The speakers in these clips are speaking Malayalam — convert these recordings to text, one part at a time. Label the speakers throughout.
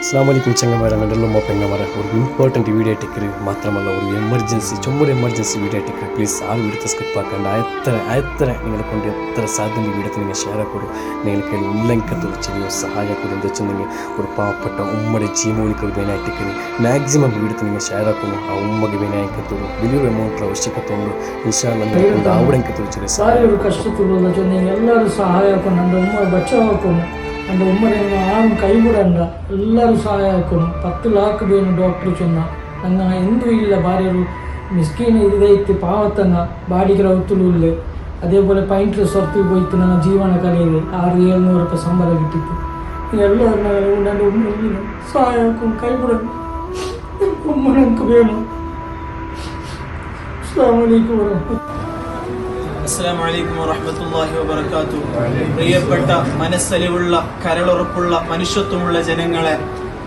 Speaker 1: അസ്സലാമലൈക്കും ചങ്ങന്മാരെ, അങ്ങനെയുള്ള പെങ്ങന്മാരെ, ഒരു ഇമ്പോർട്ടൻറ്റ് വീഡിയോ ആയിട്ടേക്ക് മാത്രമല്ല ഒരു എമർജൻസി എമർജൻസി വീഡിയോ ആയിട്ടേക്ക് പ്ലീസ് ആ വീഡിയോ സ്കിപ്പ് ആക്കേണ്ട എത്ര നിങ്ങളെ കൊണ്ട് എത്ര സാധ്യത ഈ വീഡിയോ നിങ്ങൾ ഷെയർ ആക്കൊടു നിങ്ങൾക്ക് ഉല്ലംഘനത്തിൽ ചെറിയ സഹായക്കൊരു എന്താ വെച്ചിട്ടുണ്ടെങ്കിൽ ഒരു പാവപ്പെട്ട ഉമ്മയുടെ ജീവനോളിക്ക് വേനായിട്ടേക്ക് മാക്സിമം വീഡിയോ നിങ്ങൾ ഷെയർ ആക്കുന്നു ആ ഉമ്മക്ക് വേനായിക്കത്തുള്ളൂ വലിയൊരു എമൗണ്ട് ആവശ്യക്കത്തുള്ളൂ ഇൻഷാല്ല അവിടെ ചെറിയ
Speaker 2: ಸಹಾಯ ಕಷ್ಟತಿಲ್ಲ ಎಲ್ಲರೂ ಸಹಾಯ ಹಾಕೊಂಡು அந்த உம்மை பச்சாவ ಹಾಕೊಂಡು அந்த உம்மனை யாரும் கைவிடണ്ട ಎಲ್ಲರೂ ಸಹಾಯ ಹಾಕೊಂಡು 10 ಲಕ್ಷ ಬೇನು ಡಾಕ್ಟರ್ ಚೊನ್ನ ನಂಗೆ ಎಂದೂ ಇಲ್ಲ ಭಾರ್ಯರು ಮಿಸ್ಕೀನ್ ಇದೈತಿ ಪಾವತನ ಬಾಡಿಗೆ ರೌತುಲು ಇಲ್ಲ അതേപോലെ പൈൻറ്റ് റിസോർട്ടിൽ പോയിട്ട് ഞങ്ങൾ ജീവന കലയിൽ 600-700 രൂപ ശമ്പളം കിട്ടിയിട്ട് എല്ലാവരും എൻ്റെ ഉമ്മ സഹായക്കും കൈവിടണം ഉമ്മ ഞങ്ങൾക്ക് വേണം.
Speaker 3: അസ്സലാമു അലൈക്കും വറഹ്മത്തുള്ളാഹി വബറകാതുഹു. പ്രിയപ്പെട്ട മനസ്സലിവുള്ള കരളുറപ്പുള്ള മനുഷ്യത്വമുള്ള ജനങ്ങളെ,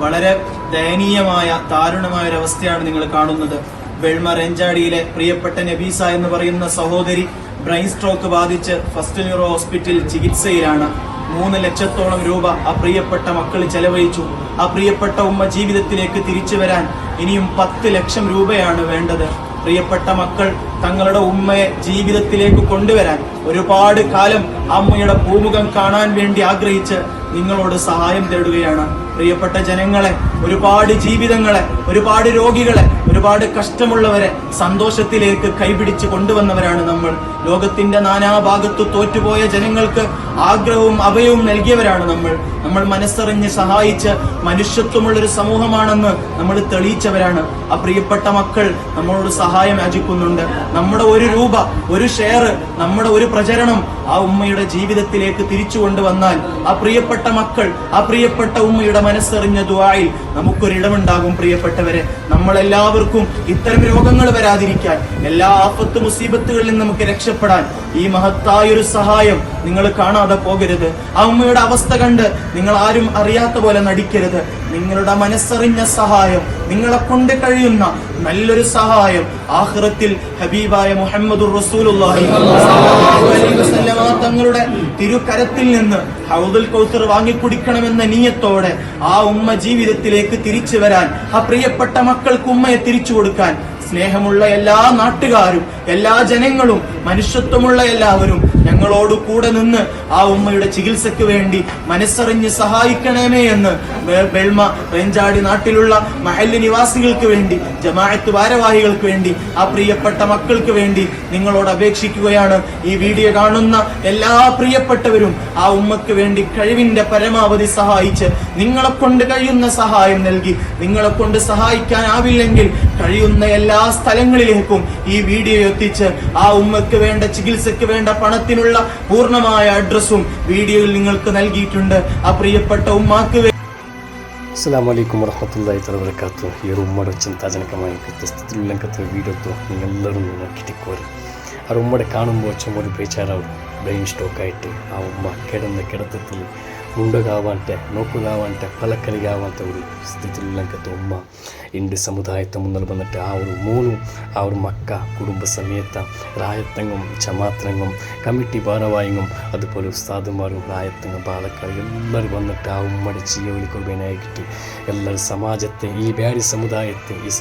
Speaker 3: വളരെ ദയനീയമായ ദാരുണമായ ഒരു അവസ്ഥയാണ് നിങ്ങൾ കാണുന്നത്. വെൾമ റെഞ്ചാടിയിലെ പ്രിയപ്പെട്ട നബീസ എന്ന് പറയുന്ന സഹോദരി ബ്രെയിൻ സ്ട്രോക്ക് ബാധിച്ച് ഫസ്റ്റ് ന്യൂറോ ഹോസ്പിറ്റലിൽ ചികിത്സയിലാണ്. 3 ലക്ഷത്തോളം രൂപ ആ പ്രിയപ്പെട്ട മക്കൾ ചെലവഴിച്ചു. ആ പ്രിയപ്പെട്ട ഉമ്മ ജീവിതത്തിലേക്ക് തിരിച്ചു വരാൻ ഇനിയും 10 ലക്ഷം രൂപയാണ് വേണ്ടത്. പ്രിയപ്പെട്ട മക്കൾ തങ്ങളുടെ ഉമ്മയെ ജീവിതത്തിലേക്ക് കൊണ്ടുവരാൻ ഒരുപാട് കാലം അമ്മയുടെ പൂമുഖം കാണാൻ വേണ്ടി ആഗ്രഹിച്ച് നിങ്ങളോട് സഹായം തേടുകയാണ്. പ്രിയപ്പെട്ട ജനങ്ങളെ, ഒരുപാട് ജീവിതങ്ങളെ, ഒരുപാട് രോഗികളെ, ഒരുപാട് കഷ്ടമുള്ളവരെ സന്തോഷത്തിലേക്ക് കൈപിടിച്ച് കൊണ്ടുവന്നവരാണ് നമ്മൾ. ലോകത്തിന്റെ നാനാഭാഗത്ത് തോറ്റുപോയ ജനങ്ങൾക്ക് ആഗ്രഹവും അഭയവും നൽകിയവരാണ് നമ്മൾ മനസ്സറിഞ്ഞ് സഹായിച്ച് മനുഷ്യത്വമുള്ളൊരു സമൂഹമാണെന്ന് നമ്മൾ തെളിയിച്ചവരാണ്. ആ പ്രിയപ്പെട്ട മക്കൾ നമ്മളോട് സഹായം യാചിക്കുന്നുണ്ട്. നമ്മുടെ 1 രൂപ, 1 ഷെയർ, നമ്മുടെ 1 പ്രചരണം ആ ഉമ്മയുടെ ജീവിതത്തിലേക്ക് തിരിച്ചു കൊണ്ടുവന്നാൽ ആ പ്രിയപ്പെട്ട മക്കൾ, ആ പ്രിയപ്പെട്ട ഉമ്മയുടെ മനസ്സറിഞ്ഞ ദുആയിൽ നമുക്കൊരിടമുണ്ടാകും. പ്രിയപ്പെട്ടവരെ, നമ്മളെല്ലാവർക്കും ഇത്തരം രോഗങ്ങൾ വരാതിരിക്കാൻ, എല്ലാ ആഫത്ത് മുസീബത്തുകളിൽ നിന്ന് നമുക്ക് രക്ഷപ്പെടാൻ ഈ മഹത്തായൊരു സഹായം നിങ്ങൾ കാണാതെ പോകരുത്. ആ ഉമ്മയുടെ അവസ്ഥ കണ്ട് നിങ്ങൾ ആരും അറിയാത്ത പോലെ നടിക്കരുത്. നിങ്ങളുടെ മനസ്സറിഞ്ഞ സഹായം, നിങ്ങളെ കൊണ്ട് കഴിയുന്ന നല്ലൊരു സഹായം ആഖിറത്തിൽ ഹബീബായ മുഹമ്മദുർ റസൂലുള്ളാഹി സ്വല്ലല്ലാഹു അലൈഹി വസല്ലമ തങ്ങളുടെ തിരുകരത്തിൽ നിന്ന് ഹൗദുൽ കൗസർ വാങ്ങിക്കുടിക്കണമെന്ന നിയ്യത്തോടെ ആ ഉമ്മ ജീവിതത്തിലേക്ക് തിരിച്ചു വരാൻ, ആ പ്രിയപ്പെട്ട മക്കൾക്ക് ഉമ്മയെ തിരിച്ചു കൊടുക്കാൻ സ്നേഹമുള്ള എല്ലാ നാട്ടുകാരും, എല്ലാ ജനങ്ങളും, മനുഷ്യത്വമുള്ള എല്ലാവരും ഞങ്ങളോട് കൂടെ നിന്ന് ആ ഉമ്മയുടെ ചികിത്സയ്ക്ക് വേണ്ടി മനസ്സറിഞ്ഞ് സഹായിക്കണമേ എന്ന് വെൾമ റെഞ്ചാടി നാട്ടിലുള്ള മഹല്ല് നിവാസികൾക്ക് വേണ്ടി, ജമാഅത്ത് ഭാരവാഹികൾക്ക് വേണ്ടി, ആ പ്രിയപ്പെട്ട മക്കൾക്ക് വേണ്ടി നിങ്ങളോട് അപേക്ഷിക്കുകയാണ്. ഈ വീഡിയോ കാണുന്ന എല്ലാ പ്രിയപ്പെട്ടവരും ആ ഉമ്മക്ക് വേണ്ടി കഴിവിന്റെ പരമാവധി സഹായിച്ച് നിങ്ങളെ കൊണ്ട് കഴിയുന്ന സഹായം നൽകി, നിങ്ങളെ കൊണ്ട് സഹായിക്കാനാവില്ലെങ്കിൽ കഴിയുന്ന എല്ലാ സ്ഥലങ്ങളിലേക്കും ഈ വീഡിയോ എത്തിച്ച് ആ ഉമ്മക്ക് വേണ്ട ചികിത്സയ്ക്ക് വേണ്ട പണത്തിനുള്ള പൂർണ്ണമായ അഡ്രസ്സും വീഡിയോയിൽ നിങ്ങൾക്ക് നൽകിയിട്ടുണ്ട്. ആ പ്രിയപ്പെട്ട ഉമ്മാക്ക്
Speaker 1: അസ്സലാമു അലൈക്കും വറഹ്മത്തുള്ളാഹി വബറകാതുഹു. ഈ ഒരു ഉമ്മയുടെ ചിന്താജനകമായ വ്യത്യസ്തത്തിലുള്ളൊക്കെ വീഡിയോ നിങ്ങളെല്ലാവരും നോക്കിയിട്ടിക്കോരും. ആ ഉമ്മയുടെ കാണുമ്പോൾ ചുമൊരു ബേച്ചാറാവും. ബ്രെയിൻ സ്ട്രോക്കായിട്ട് ആ ഉമ്മ കിടത്തത്തിൽ ಉಂಡಗಾವಂತೆ ನೋಕುಗಾವಂತೆ ಫಲಕರಿಗಾವಂತೆ ഒരു സ്ഥിതിയിലൊക്കെ ഉമ്മ ഇന്ത്യ സമുദായത്തെ മുന്നിൽ വന്നിട്ട് ആ ഒരു മക്ക കുടുംബ സമേത റായത്തങ്ങും ജമാഅത്തങ്ങും കമ്മിറ്റി ഭാരവാഹികളും അതുപോലെ ഉസ്താദുമാരും റായത്തങ്ങും പാലക്കാട് എല്ലാവരും വന്നിട്ട് ആ ഉമ്മയുടെ ജീവനിക്കൊടുവേനായിട്ട് എല്ലാവരും സമാജത്തെ ഈ വ്യാഴി സമുദായത്തെ ഈ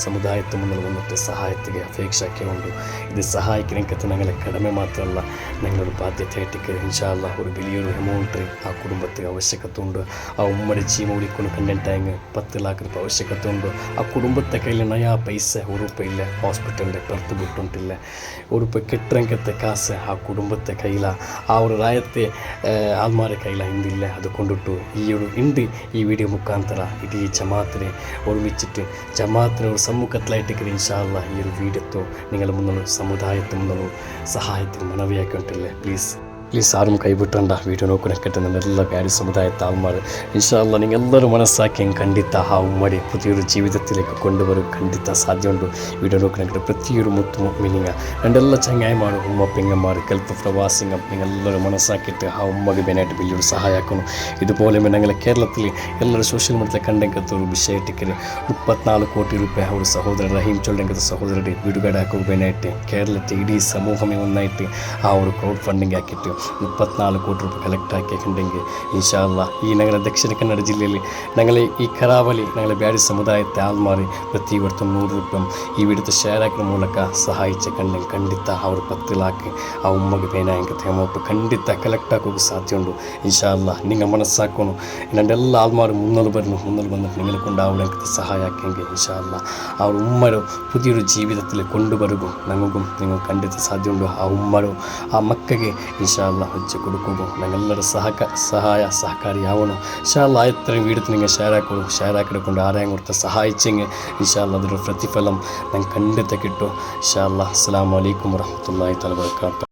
Speaker 1: സമുദായത്തെ മുന്നിൽ വന്നിട്ട് സഹായത്തിന് അപേക്ഷയൊക്കെയുണ്ട്. ഇത് സഹായിക്കണമെങ്കിൽ ഞങ്ങളെ കടമ മാത്രമല്ല, ഞങ്ങളൊരു ബാധ്യതയായിട്ട് ഇൻഷാ അല്ലാഹ് ഒരു വലിയൊരു എമൗണ്ട് ആ കുടുംബത്തിന് ആവശ്യകത്തുണ്ട്. ആ ഉമ്മയുടെ ജീവനിക്കൊണ്ട് കണ്ടിട്ടായെങ്കിൽ 10 ലക്ഷം രൂപ ആവശ്യകത്തുണ്ട്. ആ കുടുംബത്തെ കയ്യിൽ നയാ പൈസ 1 രൂപയില്ല, ഹോസ്പിറ്റലിൻ്റെ പുറത്ത് വിട്ടുണ്ടില്ല. 1 രൂപ കെട്ടിറങ്ങത്തെ കാശ് ആ കുടുംബത്തെ കയ്യില, ആ ഒരു റായത്തെ ആൾമാരെ കയ്യില ഇന്തില്ല. അത് കൊണ്ടിട്ടു ഈ വീഡിയോ മുഖാന്തര ഇടീ ജമാഅത്തിനെ ഒരുമിച്ചിട്ട് ജമാഅത്തിനെ ഒരു സമ്മൂഹത്തിലായിട്ട് ഇൻഷാ അല്ലാഹ് ഈ ഒരു വീഡിയോ നിങ്ങളുടെ മുന്നിൽ സമുദായത്തിന് മുന്നിൽ സഹായത്തിന് മനവിയാക്കിയിട്ടില്ലേ. പ്ലീസ് ആരും കൈവിട്ടണ്ട. വീഡിയോ നോക്കുന്ന കിട്ടുന്ന എല്ലാ വ്യാഴി സമുദായത്തെ ആൾമാർ ഇൻഷാ അല്ലാഹ് നിങ്ങൾ എല്ലാവരും മനസ്സാക്കിയും കണ്ടിത്ത ആ ഉമ്മടി പുതിയൊരു ജീവിതത്തിലേക്ക് കൊണ്ടുവരും കണ്ടിത്ത സാധ്യമുണ്ട്. വീഡിയോ നോക്കുന്ന പ്രത്യേക മീനിങ് രണ്ടെല്ലാ ചങ്ങായിമാർ ഉമ്മ പെങ്ങന്മാർ ഗൾഫ് പ്രവാസികൾ നിങ്ങളെല്ലാവരും മനസ്സാക്കിയിട്ട് ആ ഉമ്മക്ക് വേനായിട്ട് വലിയൊരു സഹായമാക്കണം. ഇതുപോലെ ഞങ്ങൾ കേരളത്തിൽ എല്ലാവരും സോഷ്യൽ മീഡിയയിൽ കണ്ടെങ്കിൽ ഒരു വിഷയത്തിക്ക് 34 കോടി രൂപ ഒരു സഹോദരൻ റഹീം ചൊല്ലെങ്കിൽ സഹോദരൻ്റെ വീടുകടാക്കുക വേനായിട്ട് കേരളത്തിൽ ഇടീ സമൂഹമേ ഒന്നായിട്ട് ആ ഒരു ക്രൗഡ് ഫണ്ടിങ് ആക്കിയിട്ട് 24 ಕೋಟಿ ರೂಪಾಯಿ ಕಲೆಕ್ಟ್ ആക്കിയിട്ടുണ്ടെങ്കിൽ ഇൻഷാ അല്ലാ ഈ ഞങ്ങളുടെ ദക്ഷിണ കന്നഡ ജില്ലയിൽ ഞങ്ങളെ ഈ കരാവലി ഞങ്ങളെ ಬ್ಯಾಡಿ ಸಮುದಾಯത്തെ ಆಲ್ಮಾರಿ ಪ್ರತಿ ವರ್ಷ 100 ರೂಪಾಯಿ ಈ ವಿಡಿಯೋದ ಶೇರ್ ಹಾಕಿದ ಮೂಲಕ ಸಹಾಯಿച്ച ಕಣ್ಣು ಖಂಡಿತ ಅವರು 10 ಲಾಕ್ ಆ ಉಮ್ಮಗೆ ಬೇನಾಯಂಕತೆ ಅಮೌಂಟ್ ಖಂಡಿತ കലക്ട് ആക്കുക സാധ്യതയുണ്ട് ഇൻഷാ അല്ലാ നിങ്ങൾ മനസ്സാക്കണം എൻ്റെ എല്ലാ ആൾമാരും മുന്നോട്ട് വന്നിട്ട് നിങ്ങളെ കൊണ്ടാവുന്ന സഹായമാക്കിയെങ്കിൽ ഇൻഷാ അല്ലാ ആ ഉമ്മരോ പുതിയൊരു ജീവിതത്തിൽ കൊണ്ടുവരുകയും ഞങ്ങൾക്കും നിങ്ങൾ ಖಂಡಿತ സാധ്യതയുണ്ട് ആ ഉമ്മരോ ആ മക്കൾക്ക് ഇൻഷാ അല്ലാ വെച്ച് കൊടുക്കുകയും ഞങ്ങളെല്ലാവരും സഹകാരിയാവണം ഇൻഷാ അല്ലാ ഇത്രയും വീഡിയോ നിങ്ങൾ ഷെയർ ആക്കിയിട്ട് കൊണ്ട് ആരെയും കൊടുത്ത് സഹായിച്ചെങ്കിൽ ഇൻഷാ അല്ലാ അതൊരു പ്രതിഫലം ഞങ്ങൾക്ക് ಖಂಡಿತ കിട്ടും ഇൻഷാ അല്ലാ അസ്സലാമു അലൈക്കും വറഹ്മത്തുള്ളാഹി തആല വബറകാതുഹു.